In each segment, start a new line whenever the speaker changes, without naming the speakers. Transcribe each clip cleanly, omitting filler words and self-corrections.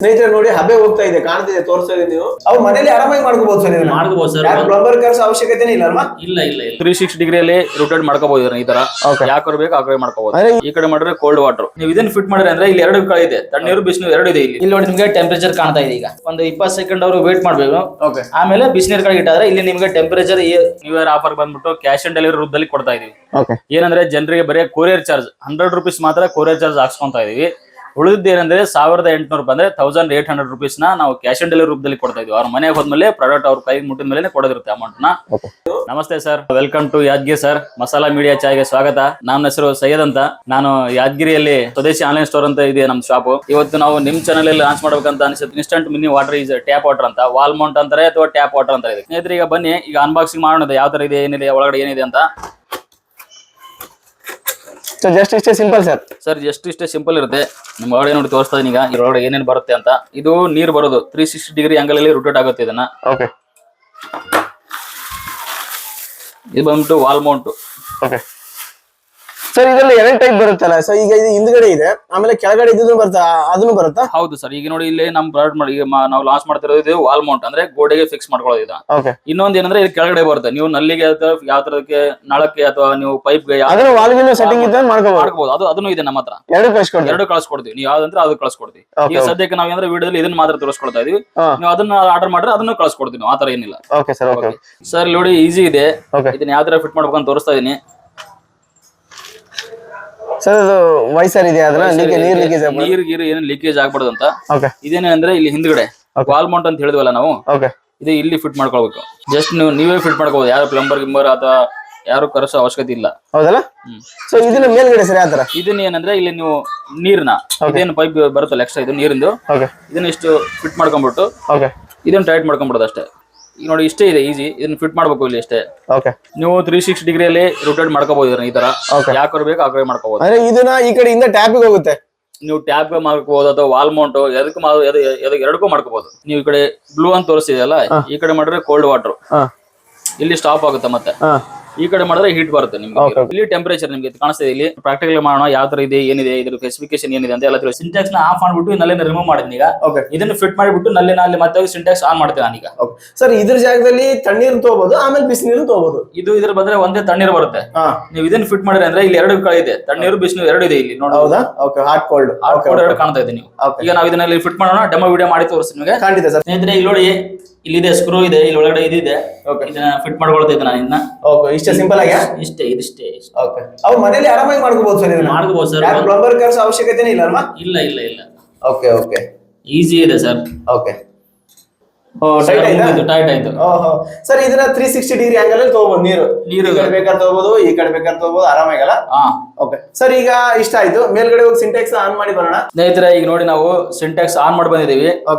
ಸ್ನೇಹಿತರೆ ನೋಡಿ ಹಬೆ ಹೋಗ್ತಾ ಇದೆ, ಕಾಣ್ತಿದೆ, ತೋರಿಸ್ತಾ ಇದೆ. ನೀವು ಅವ್ರು ಮನೇಲಿ ಆರಾಮಾಗಿ ಮಾಡ್ಕೋಬಹುದು ಸರ್, ಇದನ್ನ
ಮಾಡ್ಕೋಬಹುದು ಸರ್.
ಪ್ಲಂಬರ್ ಕರ್ಸೋ ಅವಶ್ಯಕತೆ ಇಲ್ಲ ಅಲ್ವಾ?
ಇಲ್ಲ 360 ಡಿಗ್ರಿಯಲ್ಲಿ ರೊಟೇಟ್ ಮಾಡ್ಕೋಬಹುದು. ಈ ತರ ಯಾಕೆ ಬೇಕು ಆ ಕಡೆ ಮಾಡ್ಕೋಬಹುದು. ಈ ಕಡೆ ಮಾಡಿದ್ರೆ ಕೋಲ್ಡ್ ವಾಟರ್. ನೀವು ಇದನ್ನ ಫಿಟ್ ಮಾಡಿದ್ರೆ ಅಂದ್ರೆ ಇಲ್ಲಿ ಎರಡು ಕಡೆ ಇದೆ, ತಣ್ಣೀರು ಬಿಸಿನೀರು ಎರಡು ಇದೆ. ಇಲ್ಲಿ ನೋಡಿ ನಿಮಗೆ ಟೆಂಪರೇಚರ್ ಕಾಣ್ತಾ ಇದೆ. ಈಗ ಒಂದು 20 ಸೆಕೆಂಡ್ ಅವರು ವೇಟ್ ಮಾಡ್ಬೇಕು. ಆಮೇಲೆ ಬಿಸಿನೀರ್ ಕಡೆ ಇಟ್ಟಾದ್ರೆ ಇಲ್ಲಿ ನಿಮಗೆ ಟೆಂಪರೇಚರ್ ನ್ಯೂ ಇಯರ್ ಆಫರ್ ಬಂದ್ಬಿಟ್ಟು ಕ್ಯಾಶ್ ಆನ್ ಡೆಲಿವರಿ ರೂಪದಲ್ಲಿ ಕೊಡ್ತಾ ಇದೀವಿ. ಏನಂದ್ರೆ ಜನರಿಗೆ ಬರೀ ಕೊರಿಯರ್ ಚಾರ್ಜ್ 100 ರೂಪೀಸ್ ಮಾತ್ರ ಕೊರಿಯರ್ ಚಾರ್ಜ್ ಹಾಕ್ಸ್ಕೊಂತಾ ಇದೀವಿ. ಉಳಿದ ಏನಂದ್ರೆ 1800 ಅಂದ್ರೆ 1800 ರೂಪೀಸ್ ನಾವು ಕ್ಯಾಶ್ ಆನ್ ಡೆಲಿವರಿ ರೂಪದಲ್ಲಿ ಕೊಡ್ತಾ ಇದೀವಿ. ಅವ್ರ ಮನೆಗೆ ಹೋದ್ಮೇಲೆ ಪ್ರಾಡಕ್ಟ್ ಅವ್ರ ಕೈಗೆ ಮುಟ್ಟಿದ ಮೇಲೆ ಕೊಡೋದಿರುತ್ತೆ ಅಮೌಂಟ್ ನ. ನಮಸ್ತೆ sir, welcome to Yadgir sir. Masala media ಚಾಯ್ಗೆ ಸ್ವಾಗತ. ನನ್ನ ಹೆಸರು ಸೈಯದ್ ಅಂತ. ನಾನು ಯಾದಗಿರಿಯಲ್ಲಿ ಸ್ವದೇಶಿ ಆನ್ಲೈನ್ ಸ್ಟೋರ್ ಅಂತ ಇದೆ ನಮ್ ಶಾಪ್. ಇವತ್ತು ನಾವು ನಿಮ್ ಚಾನಲ್ ಅಲ್ಲಿ ಲಾಂಚ್ ಮಾಡ್ಬೇಕಂತ ಅನ್ಸುತ್ತೆ. Instant mini water is tap water ಅಂತ, ವಾಲ್ ಮೌಂಟ್ ಅಂತಾರೆ ಅಥವಾ ಟ್ಯಾಪ್ ವಾಟರ್ ಅಂತ ಇದೆ. ಸ್ನೇಹಿತರೆ ಈಗ ಬನ್ನಿ, ಈಗ ಅನ್ಬಾಕ್ಸಿಂಗ್ ಮಾಡೋಣ ಯಾವ ತರ ಇದೆ, ಏನಿದೆ, ಒಳಗಡೆ ಏನಿದೆ ಅಂತ.
ಜಸ್ಟ್ ಇಷ್ಟೇ ಸಿಂಪಲ್ ಸರ್
ಜಸ್ಟ್ ಇಷ್ಟೇ ಸಿಂಪಲ್ ಇರುತ್ತೆ. ನಿಮ್ ಒಳಗಡೆ ನೋಡಿ ತೋರಿಸ್ತಾ ಇದೀನಿ ಈಗ ಇದ್ರೊಳಗಡೆ ಏನೇನು ಬರುತ್ತೆ ಅಂತ. ಇದು ನೀರು ಬರೋದು 360 ಡಿಗ್ರಿ ಆಂಗಲ್ ಅಲ್ಲಿ ರೊಟೇಟ್ ಆಗುತ್ತೆ. ಇದನ್ನ ಇದು ಬಂದ್ಬಿಟ್ಟು ವಾಲ್ ಮೌಂಟ್.
ಸರ್ ಇದರಲ್ಲಿ ಎರಡು ಟೈಪ್ ಬರುತ್ತಲ್ಲ ಸರ್. ಈಗ ಇದು ಹಿಂದ್ಗಡೆ ಇದೆ, ಆಮೇಲೆ ಕೆಳಗಡೆ ಇದ್ದು ಬರುತ್ತಾ, ಅದನ್ನು ಬರುತ್ತಾ?
ಹೌದು ಸರ್. ಈಗ ನೋಡಿ ಇಲ್ಲಿ ನಮ್ ಪ್ರಾಡಕ್ಟ್ ಮಾಡಿ ನಾವು ಲಾಂಚ್ ಮಾಡ್ತಿರೋದು ಇದು ವಾಲ್ ಮೌಂಟ್, ಅಂದ್ರೆ ಗೋಡೆಗೆ ಫಿಕ್ಸ್ ಮಾಡ್ಕೊಳ್ಳೋದು ಇದು. ಇನ್ನೊಂದು ಏನಂದ್ರೆ ಇದು ಕೆಳಗಡೆ ಬರುತ್ತೆ. ನೀವು ನಲ್ಲಿಗೆ ಯಾವ ತರಕ್ಕೆ ನಳಕ್ಕೆ ಅಥವಾ ನೀವು ಪೈಪ್ಗೆ
ಸೆಟ್ಟಿಂಗ್ ಇದ್ದ
ಮಾಡ್ಕೋಬಹುದು. ಅದನ್ನು ಇದೆ ನಮ್ಮ ಹತ್ರ. ಎರಡು ಕಳ್ಸ್ಕೊಡ್ತೀವಿ. ನೀವು ಯಾವ್ದಂದ್ರೆ ಅದು ಕಳ್ಸ್ಕೊಡ್ತೀವಿ. ಈಗ ಸದ್ಯಕ್ಕೆ ನಾವ್ ಏನಾದ್ರೆ ವಿಡಿಯೋದಲ್ಲಿ ಇದನ್ನ ಮಾತ್ರ ತೋರಿಸ್ಕೊಡ್ತಾ ಇದೀವಿ. ನೀವು ಅದನ್ನ ಆರ್ಡರ್ ಮಾಡಿದ್ರೆ ಅದನ್ನು ಕಳ್ಸ್ಕೊಡ್ತೀವಿ. ಆ ತರ ಏನಿಲ್ಲ ಸರ್. ನೋಡಿ ಈಸಿ ಇದೆ. ಇದನ್ನ ಯಾವ ತರ ಫಿಟ್ ಮಾಡ್ಬೇಕಂತ ತೋರಿಸ್ತಾ ಇದೀನಿ
ಸರ್. ಅದು ವೈಸರ್ ಇದೆ, ಅದನ್ನ
ನೀರ್ ಗೀರು ಏನ್ ಲೀಕೇಜ್ ಆಗ್ಬಾರ್ದು ಅಂತ. ಇದೇನಂದ್ರೆ ಇಲ್ಲಿ ಹಿಂದ್ಗಡೆ ವಾಲ್ ಮೌಂಟ್ ಅಂತ ಹೇಳಿದ್ವಲ್ಲ ನಾವು, ಇದು ಇಲ್ಲಿ ಫಿಟ್ ಮಾಡ್ಕೊಳ್ಬೇಕು. ಜಸ್ಟ್ ನೀವೇ ಫಿಟ್ ಮಾಡ್ಕೋಬಹುದು. ಯಾರು ಪ್ಲಂಬರ್ ಗಿಂಬರ್ ಅಥವಾ ಯಾರು ಕರೆಸೋ ಅವಶ್ಯಕತೆ ಇಲ್ಲ.
ಹೌದಲ್ಲ? ಸೊ ಇದನ್ನ ಮೇಲ್ಗಡೆ ಸರ್ ಯಾವ ತರ?
ಇದನ್ನ ಏನಂದ್ರೆ ಇಲ್ಲಿ ನೀವು ನೀರ್ನ ಇದೇನು ಪೈಪ್ ಬರುತ್ತಲ್ಲ ಎಕ್ಸ್ಟ್ರಾ, ಇದು ನೀರಿಂದು, ಇದನ್ನ ಇಷ್ಟು ಫಿಟ್ ಮಾಡ್ಕೊಂಡ್ಬಿಟ್ಟು ಇದನ್ನ ಟೈಟ್ ಮಾಡ್ಕೊಂಡ್ಬಿಡೋದು ಅಷ್ಟೇ. ಈಗ ನೋಡಿ ಇಷ್ಟೇ ಇದೆ, ಈಸಿ. ಇದನ್ನ ಫಿಟ್ ಮಾಡ್ಬೇಕು ಇಲ್ಲಿ ಅಷ್ಟೇ. ನೀವು 360 ಡಿಗ್ರಿಯಲ್ಲಿ ರೊಟೇಟ್ ಮಾಡ್ಕೋಬಹುದು. ಈ ತರ ಯಾಕೆ ಬೇಕು ಆ ಕಡೆ ಮಾಡ್ಕೋಬಹುದು.
ಇದನ್ನ ಈ ಕಡೆಯಿಂದ ಟ್ಯಾಪ್ ಹೋಗುತ್ತೆ.
ನೀವು ಟ್ಯಾಪ್ ಮಾಡ್ಕೋಬಹುದು ಅಥವಾ ವಾಲ್ ಮೌಂಟ್ ಎರಡಕ್ಕೂ ಮಾಡ್ಕೋಬಹುದು. ನೀವು ಈ ಕಡೆ ಬ್ಲೂ ಅಂತ ತೋರಿಸ್ತಿದೆಯಲ್ಲ, ಈ ಕಡೆ ಮಾಡಿದ್ರೆ ಕೋಲ್ಡ್ ವಾಟರ್ ಇಲ್ಲಿ ಸ್ಟಾಪ್ ಆಗುತ್ತೆ. ಮತ್ತೆ ಈ ಕಡೆ ಮಾಡಿದ್ರೆ ಹೀಟ್ ಬರುತ್ತೆ ನಿಮ್ಗೆ. ಇಲ್ಲಿ ಟೆಂಪರೇಚರ್ ನಿಮ್ಗೆ ಕಾಣಿಸ್ತಾ ಇದೆ. ಇಲ್ಲಿ ಪ್ರಾಕ್ಟಿಕಲ್ ಮಾಡೋಣ ಯಾವ ತರ ಇದೆ, ಏನಿದೆ, ಇದ್ರ ಸ್ಪೆಸಿಫಿಕೇಶನ್ ಏನಿದೆ ಅಂತ ಎಲ್ಲ ತಿಳಿಸಿ. ಸಿಂಟ್ಯಾಕ್ಸ್ ನ ಆಫ್ ಮಾಡ್ಬಿಟ್ಟು ನಲ್ಲಿನ ರಿಮೂವ್ ಮಾಡಿದ್ನಿ. ಈಗ ಇದನ್ನ ಫಿಟ್ ಮಾಡಿಬಿಟ್ಟು ಅಲ್ಲಿ ಮತ್ತೆ ಸಿಂಟ್ಯಾಕ್ಸ್ ಆನ್ ಮಾಡ್ತೇವೆ ನಾನೀಗ.
ಸರ್ ಇದ್ರ ಜಾಗದಲ್ಲಿ ತಣ್ಣೀರು ತಗೋಬಹುದು, ಆಮೇಲೆ ಬಿಸಿನೀರು ತಗೋಬಹುದು.
ಇದು ಇದ್ರ ಬಂದ್ರೆ ಒಂದೇ ತಣ್ಣೀರು ಬರುತ್ತೆ. ನೀವು ಇದನ್ನ ಫಿಟ್ ಮಾಡಿದ್ರೆ ಅಂದ್ರೆ ಇಲ್ಲಿ ಎರಡು ಕಡೆ ಇದೆ, ತಣ್ಣೀರು ಬಿಸಿನೀರು ಎರಡು ಇದೆ ಇಲ್ಲಿ ನೋಡಿ.
ಹೌದಾ? ಹಾಟ್ ಕೋಲ್ಡ್
ಎರಡು ಕಾಣ್ತಾ ಇದೆ. ನೀವು ಈಗ ನಾವು ಇದನ್ನ ಫಿಟ್ ಮಾಡೋಣ, ಡೆಮೋ ವಿಡಿಯೋ ಮಾಡಿ ತೋರಿಸ್ತೀನಿ ನಿಮಗೆ.
ಖಂಡಿತ ಸರ್.
ಸ್ನೇಹಿತರೆ ಇಲ್ಲಿ ನೋಡಿ, ಇಲ್ಲಿದೆ ಸ್ಕ್ರೂ ಇದೆ, ಇಲ್ಲಿ ಒಳಗಡೆ ಇದಿದೆ. ಇದನ್ನ ಫಿಟ್ ಮಾಡ್ಕೊಳ್ತಾ ಇದ್ದೆ ನಾನು. ಇದನ್ನ
ಇಷ್ಟೇ ಸಿಂಪಲ್ ಆಗಿ
ಇಷ್ಟೇ
ಅವ್ರು ಮನೇಲಿ ಆರಾಮಾಗಿ ಮಾಡ್ಕೋಬಹುದು ಸರ್.
ಮಾಡ್ಕೋಬಹುದು ಸರ್.
ಪ್ಲಂಬರ್ ಕರ್ಸೋ ಅವಶ್ಯಕತೆ ಇಲ್ಲ ಅಲ್ವಾ?
ಇಲ್ಲ.
ಓಕೆ
ಈಸಿ ಇದೆ ಸರ್. ಟೈಟ್ ಆಯ್ತು
ಸರ್. ಇದನ್ನ 360 ಡಿಗ್ರಿ ಆಂಗಲ್ ಅಲ್ಲಿ ತಗೋಬಹುದು. ನೀರು ಈ ಕಡೆ ಬೇಕಾದ್ರೆ ತಗೋಬಹುದು, ಈ ಕಡೆ ಬೇಕಾದ್ರೆ ತಗೋಬಹುದು, ಆರಾಮಾಗಲ್ಲ. ಸರ್ ಈಗ ಇಷ್ಟ ಆಯ್ತು. ಮೇಲ್ಗಡೆ ಹೋಗಿ ಸಿಂಟ್ಯಾಕ್ಸ್ ಆನ್ ಮಾಡಿ ಬರೋಣ.
ಸ್ನೇಹಿತರೆ ಈಗ ನೋಡಿ ನಾವು ಸಿಂಟ್ಯಾಕ್ಸ್ ಆನ್ ಮಾಡಿ ಬಂದಿದ್ದೀವಿ.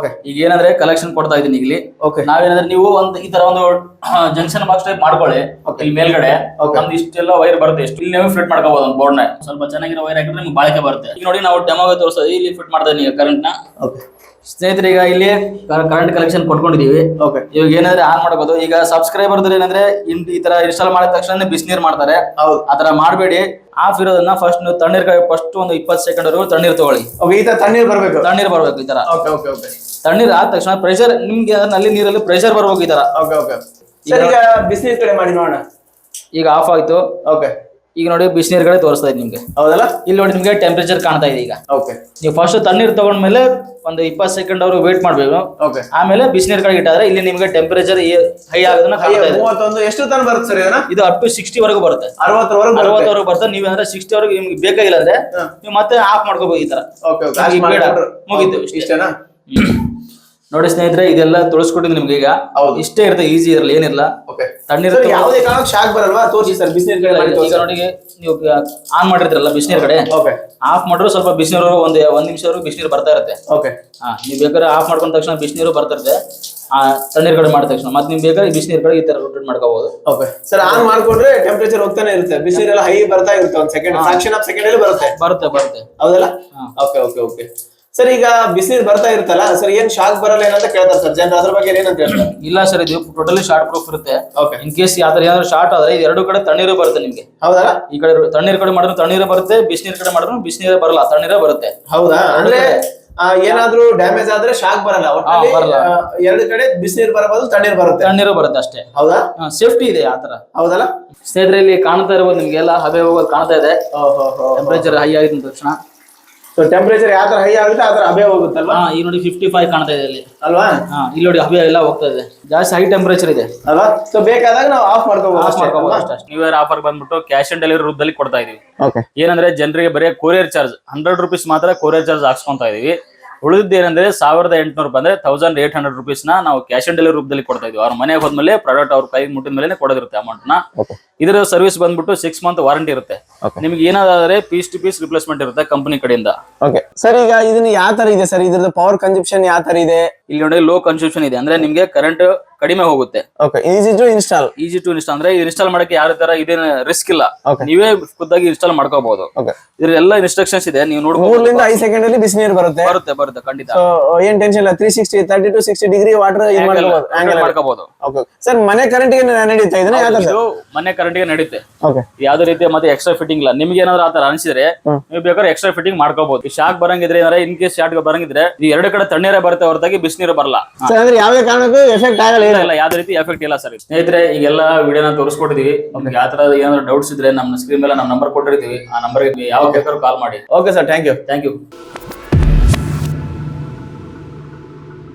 ಈಗ ಏನಂದ್ರೆ ಕಲೆಕ್ಷನ್ ಕೊಡ್ತಾ ಇದೀನಿ ಇಲ್ಲಿ. ನಾವೇನಂದ್ರೆ ನೀವು ಈ ತರ ಒಂದು ಜಂಕ್ಷನ್ ಬಾಕ್ಸ್ ಟೈಪ್ ಮಾಡ್ಕೊಳ್ಳಿ. ಇಲ್ಲಿ ಮೇಲ್ಗಡೆ ನಮ್ದು ಇಷ್ಟೆಲ್ಲ ವೈರ್ ಬರುತ್ತೆ. ಎಷ್ಟು ಇಲ್ಲಿ ನೀವು ಫಿಟ್ ಮಾಡ್ಕೋಬಹುದು. ಒಂದು ಬೋರ್ಡ್ ನ ಸ್ವಲ್ಪ ಚೆನ್ನಾಗಿರೋ ವೈರ್ ಹಾಕಿದ್ರೆ ನಿಮ್ಗೆ ಬಾಳಿಕೆ ಬರುತ್ತೆ. ಈಗ ನೋಡಿ ನಾವು ಡೆಮೋಗೆ ತೋರಿಸೋದು ಇಲ್ಲಿ ಫಿಟ್ ಮಾಡ್ತಾ ಇದೀನಿ ಕರೆಂಟ್ ನ. ಸ್ನೇಹಿತರೆ ಈಗ ಇಲ್ಲಿ ಕರೆಂಟ್ ಕಲೆಕ್ಷನ್ ಕೊಟ್ಕೊಂಡಿದೀವಿ. ಇವಾಗ ಏನಾದ್ರೆ ಆನ್ ಮಾಡ್ಬೋದು. ಈಗ ಸಬ್ಸ್ಕ್ರೈಬರ್ ಏನಂದ್ರೆ ಈ ತರ ಇನ್ಸ್ಟಾಲ್ ಮಾಡಿದ ತಕ್ಷಣ ಬಿಸಿನೀರ್ ಮಾಡ್ತಾರೆ. ಆತರ ಮಾಡಬೇಡಿ. ಆಫ್ ಇರೋದನ್ನ ಫಸ್ಟ್ ನೀವು ತಣ್ಣೀರ್ ಫಸ್ಟ್ ಒಂದು 20 ಸೆಕೆಂಡ್ ವರೆಗೂ ತಣ್ಣೀರ್ ತಗೊಳ್ಳಿ.
ಈ ತರ ತಣ್ಣೀರ್ ಬರ್ಬೇಕು.
ಈ ತರ ತಣ್ಣೀರ್ ಆದ ತಕ್ಷಣ ಪ್ರೆಷರ್ ನಿಮ್ಗೆ ನಲ್ಲಿ ನೀರಲ್ಲಿ ಪ್ರೆಷರ್ ಬರ್ಬೇಕು. ಈ ತರ
ಈಗ ಬಿಸಿನೀರ್ ಕಡೆ ಮಾಡಿ ನೋಡೋಣ.
ಈಗ ಆಫ್ ಆಯ್ತು. ಈಗ ನೋಡಿ ಬಿಸಿನೀರ್ ಕಡೆ ತೋರಿಸ್ತಾ ಇದೆ ನಿಮ್ಗೆ. ಹೌದಲ್ಲ? ಇಲ್ಲಿ ನೋಡಿ ನಿಮ್ಗೆ ಟೆಂಪರೇಚರ್ ಕಾಣ್ತಾ ಇದೆ. ಈಗ ನೀವು ಫಸ್ಟ್ ತಣ್ಣೀರ್ ತಗೊಂಡ್ಮೇಲೆ ಒಂದು 20 ಸೆಕೆಂಡ್ ಅವರು ವೇಟ್ ಮಾಡ್ಬೇಕು. ಆಮೇಲೆ ಬಿಸಿನೀರ್ ಕಡೆ ಇಟ್ಟಾದ್ರೆ ಇಲ್ಲಿ ನಿಮ್ಗೆ ಟೆಂಪರೇಚರ್ ಹೈ ಆಗೋದನ್ನ ಕಾಣ್ತಾ ಇದೆ.
31 ಎಷ್ಟು ತನಕ ಬರುತ್ತೆ ಸರ್? ಇದು
ಅಪ್ ಟು 60 ವರೆಗೂ ಬರುತ್ತೆ.
60 ವರೆಗೂ
ಬರುತ್ತೆ. ನೀವು ಅಂದ್ರೆ 60 ವರೆಗೂ ನಿಮ್ಗೆ ಬೇಕಾಗಿಲ್ಲ ಅಂದ್ರೆ ನೀವು ಮತ್ತೆ ಆಫ್ ಮಾಡ್ಕೋಬಹುದು. ಈ ತರ ಮುಗಿತು.
ಇಷ್ಟೇನಾ?
ನೋಡಿ ಸ್ನೇಹಿತರೆ, ಇದೆಲ್ಲ ತೋರಿಸ್ಕೊಟ್ಟಿದ್ದು ನಿಮ್ಗೆ. ಈಗ ಇಷ್ಟೇ ಇರುತ್ತೆ, ಈಸಿ ಇರಲ್ಲ, ಏನಿಲ್ಲ. ತಣ್ಣೀರ್
ಯಾವುದೇ ಕಾರಣಕ್ಕೆ ಶಾಕ್ ಬರಲ್ವಾ? ತೋರಿಸಿ ಸರ್. ಬಿಸಿನೀರ್ ಕಡೆ
ನೋಡಿ ನೀವು ಆನ್ ಮಾಡಿರ್ತೀರಲ್ಲ ಬಿಸಿನೀರ್ ಕಡೆ, ಆಫ್ ಮಾಡಿದ್ರು ಸ್ವಲ್ಪ ಬಿಸಿನೀರು ಒಂದ್ ನಿಮಿಷವರೆಗೂ ಬಿಸಿನೀರು ಬರ್ತಾ ಇರುತ್ತೆ. ನೀವು ಬೇಕಾದ್ರೆ ಆಫ್ ಮಾಡ್ಕೊಂಡ ತಕ್ಷಣ ಬಿಸಿನೀರು ಬರ್ತಾ ಇರುತ್ತೆ. ತಣ್ಣೀರ್ ಕಡೆ ಮಾಡಿದ ತಕ್ಷಣ ಮತ್ತೆ ನಿಮ್ ಬೇಕಾದ್ರೆ ಬಿಸಿನೀರ್ ಕಡೆ ಈ ತರ ರೊಟೇಟ್ ಮಾಡ್ಕೋಬಹುದು.
ಸರ್ ಆನ್ ಮಾಡ್ಕೊಂಡ್ರೆ ಟೆಂಪರೇಚರ್ ಹೋಗ್ತಾನೆ ಇರುತ್ತೆ. ಬಿಸಿನೀರೆಲ್ಲ ಹೈ ಬರ್ತಾ ಇರುತ್ತೆ. ಒಂದು ಸೆಕೆಂಡ್, ಫ್ರಾಕ್ಷನ್ ಆಫ್ ಸೆಕೆಂಡ್ ಅಲ್ಲಿ ಬರುತ್ತೆ. ಹೌದಲ್ಲ? ಓಕೆ. ಸರ್ ಈಗ ಬಿಸಿನೀರ್ ಬರ್ತಾ ಇರುತ್ತಲ್ಲ ಸರ್, ಏನ್ ಶಾಕ್ ಬರಲ್ಲ ಏನಂತ ಕೇಳ್ತಾರೆ ಸರ್ ಜನರು. ಅದ್ರ ಬಗ್ಗೆ ಏನಂತ ಹೇಳ್ತಾರೆ?
ಇಲ್ಲ ಸರ್, ಇದು ಟೋಟಲಿ ಶಾರ್ಟ್ ಪ್ರೂಫ್ ಇರುತ್ತೆ. ಇನ್ ಕೇಸ್ ಯಾವ್ದಾರ ಏನಾದ್ರು ಶಾರ್ಟ್ ಆದ್ರೆ ಇದು ಎರಡು ಕಡೆ ತಣ್ಣೀರು ಬರುತ್ತೆ ನಿಮ್ಗೆ.
ಹೌದಾ?
ಈ ಕಡೆ ತಣ್ಣೀರ್ ಕಡೆ ಮಾಡಿದ್ರು ತಣ್ಣೀರು ಬರುತ್ತೆ, ಬಿಸಿನೀರ್ ಕಡೆ ಮಾಡಿದ್ರು ಬಿಸಿನೀರೇ ಬರಲ್ಲ, ತಣ್ಣೀರೇ ಬರುತ್ತೆ.
ಹೌದಾ? ಅಂದ್ರೆ ಏನಾದ್ರೂ ಡ್ಯಾಮೇಜ್ ಆದ್ರೆ ಶಾಕ್ ಬರಲ್ಲ, ಎರಡು ಕಡೆ ಬಿಸಿನೀರು ಬರಬಹುದು, ತಣ್ಣೀರು ಬರುತ್ತೆ.
ತಣ್ಣೀರು ಬರುತ್ತೆ ಅಷ್ಟೇ.
ಹೌದಾ?
ಸೇಫ್ಟಿ ಇದೆ ಆತರ.
ಹೌದಲ್ಲ
ಸ್ನೇಹಿತರೆ, ಇಲ್ಲಿ ಕಾಣ್ತಾ ಇರ್ಬೋದು ನಿಮ್ಗೆಲ್ಲ ಹಬೆ ಹೋಗೋದು ಕಾಣ್ತಾ ಇದೆ. ಟೆಂಪರೇಚರ್ ಹೈ ಆಗಿದ ತಕ್ಷಣ
ಟೆಂಪರೇಚರ್ ಯಾವ ತರ ಹೈ ಆಗುತ್ತೆ ಆ ತರ ಹಬೆ ಹೋಗುತ್ತಲ್ವಾ?
ಈಗ ನೋಡಿ 55 ಕಾಣ್ತಾ ಇದೆ ಇಲ್ಲಿ
ಅಲ್ವಾ?
ಇಲ್ಲಿ ನೋಡಿ ಹಬೆ ಎಲ್ಲ ಹೋಗ್ತಾ ಇದೆ, ಜಾಸ್ತಿ ಹೈ ಟೆಂಪರೇಚರ್ ಇದೆ
ಅಲ್ವಾ? ಸೊ ಬೇಕಾದಾಗ ನಾವು ಆಫ್ ಮಾಡ್ಕೋಬಹುದು
ಅಷ್ಟೇ. ನ್ಯೂ ಇಯರ್ ಆಫರ್ ಬಂದ್ಬಿಟ್ಟು ಕ್ಯಾಶ್ ಆನ್ ಡೆಲಿವರಿ ರೂಪದಲ್ಲಿ ಕೊಡ್ತಾ ಇದೀವಿ. ಏನಂದ್ರೆ ಜನರಿಗೆ ಬರೀ ಕೊರಿಯರ್ ಚಾರ್ಜ್ 100 ರೂಪೀಸ್ ಮಾತ್ರ ಕೊರಿಯರ್ ಚಾರ್ಜ್ ಹಾಕ್ಸ್ಕೊಂತಾ ಇದೀವಿ. ಉಳಿದಿದ್ದು ಏನಂದ್ರೆ 1800 ಅಂದ್ರೆ 1800 ರೂಪೀಸ್ ನಾವು ಕ್ಯಾಶ್ ಆನ್ ಡೆಲಿವರಿ ರೂಪದಲ್ಲಿ ಕೊಡ್ತಾ ಇದೀವಿ. ಅವ್ರ ಮನೆಗೆ ಹೋದ್ಮೇಲೆ ಪ್ರಾಡಕ್ಟ್ ಅವ್ರ ಕೈಗೆ ಮುಟ್ಟಿದ ಮೇಲೆ ಕೊಡೋದಿರುತ್ತೆ ಅಮೌಂಟ್ ನ. ಇದರ ಸರ್ವಿಸ್ ಬಂದ್ಬಿಟ್ಟು 6 ಮಂತ್ ವಾರಂಟಿ ಇರುತ್ತೆ. ನಿಮ್ಗೆ ಏನಾದ್ರೆ ಪೀಸ್ ಟು ಪೀಸ್ ರಿಪ್ಲೇಸ್ಮೆಂಟ್ ಇರುತ್ತೆ ಕಂಪನಿ ಕಡೆಯಿಂದ.
ಸರ್ ಈಗ ಇದನ್ನ ಯಾವ ತರ ಇದೆ ಸರ್? ಇದ್ರದ್ದು ಪವರ್ ಕನ್ಸಂಪ್ಷನ್ ಯಾವ ತರ ಇದೆ?
ಇಲ್ಲಿ ನೋಡಿ ಲೋ ಕನ್ಸಂಪ್ಷನ್ ಇದೆ, ಅಂದ್ರೆ ನಿಮ್ಗೆ ಕರೆಂಟ್ ಕಡಿಮೆ ಹೋಗುತ್ತೆ.
ಈಸಿ ಟು ಇನ್ಸ್ಟಾಲ್ ಅಂದ್ರೆ
ಇನ್ಸ್ಟಾಲ್ ಮಾಡಕ್ಕೆ ಯಾವ ತರ ಇದೇನು ರಿಸ್ಕ್ ಇಲ್ಲ, ನೀವೇ ಖುದ್ದಾಗಿ ಇನ್ಸ್ಟಾಲ್ ಮಾಡ್ಕೋಬಹುದು. ಇದ್ರ ಎಲ್ಲ ಇನ್ಸ್ಟ್ರಕ್ಷನ್ಸ್ ಇದೆ, ನೀವು ನೋಡಬಹುದು.
3 ರಿಂದ 5 ಸೆಕೆಂಡ್ ಅಲ್ಲಿ ಬಿಸಿನೀರು ಬರುತ್ತೆ
ಬರುತ್ತೆ ಖಂಡಿತ.
ಏನ್ ಟೆನ್ಷನ್ ಇಲ್ಲ. 30 to 60 ಡಿಗ್ರಿ ವಾಟರ್
ಮಾಡ್ಕೋಬಹುದು.
ಸರ್ ಮನೆ ಕರೆಂಟ್ ಗೆ ನಡೀತಾ ಇದೆ?
ಮನೆ ಕರೆಂಟ್ ಗೆ ನಡೀತೆ, ಯಾವ್ದೇ ರೀತಿಯ ಮತ್ತೆ ಎಕ್ಸ್ಟ್ರಾ ಫಿಟ್ಟಿಂಗ್ ಇಲ್ಲ. ನಿಮ್ಗೆ ಏನಾದ್ರು ಆತರ ಅನ್ಸಿದ್ರೆ ನೀವು ಬೇಕಾದ್ರೆ ಎಕ್ಸ್ಟ್ರಾ ಫಿಟ್ಟಿಂಗ್ ಮಾಡ್ಕೋಬಹುದು. ಶಾಕ್ ಬರಂಗಿದ್ರೆ ಏನಾರ ಇನ್ ಕೇಸ್ ಶಾಕ್ ಬರಂಗಿದ್ರೆ ಈ ಎರಡು ಕಡೆ ತಣ್ಣೀರೇ ಬರುತ್ತೆ ಹೊರತಾಗಿ ಬಿಸಿನೀರು ಬರಲ್ಲ.
ಯಾವುದೇ ಕಾರಣಕ್ಕೂ ಎಫೆಕ್ಟ್ ಆಗಲ್ಲ,
ಯಾವ್ದೇ ರೀತಿ ಎಫೆಕ್ಟ್ ಇಲ್ಲ ಸರ್. ಸ್ನೇಹಿತರೆ, ಈಗೆಲ್ಲ ವಿಡಿಯೋನ ತೋರಿಸ್ಕೊಟ್ಟಿದೀವಿ. ಯಾವ ತರ ಏನಾದ್ರು ಡೌಟ್ಸ್ ಇದ್ರೆ ನಮ್ಮ ಸ್ಕ್ರೀನ್ ಮೇಲೆ ನಮ್ಮ ನಂಬರ್ ಕೊಟ್ಟಿರ್ತೀವಿ, ಆ ನಂಬರ್ಗೆ ಯಾವ ಬೇಕಾದ್ರೂ ಕಾಲ್ ಮಾಡಿ.
Okay sir, thank you.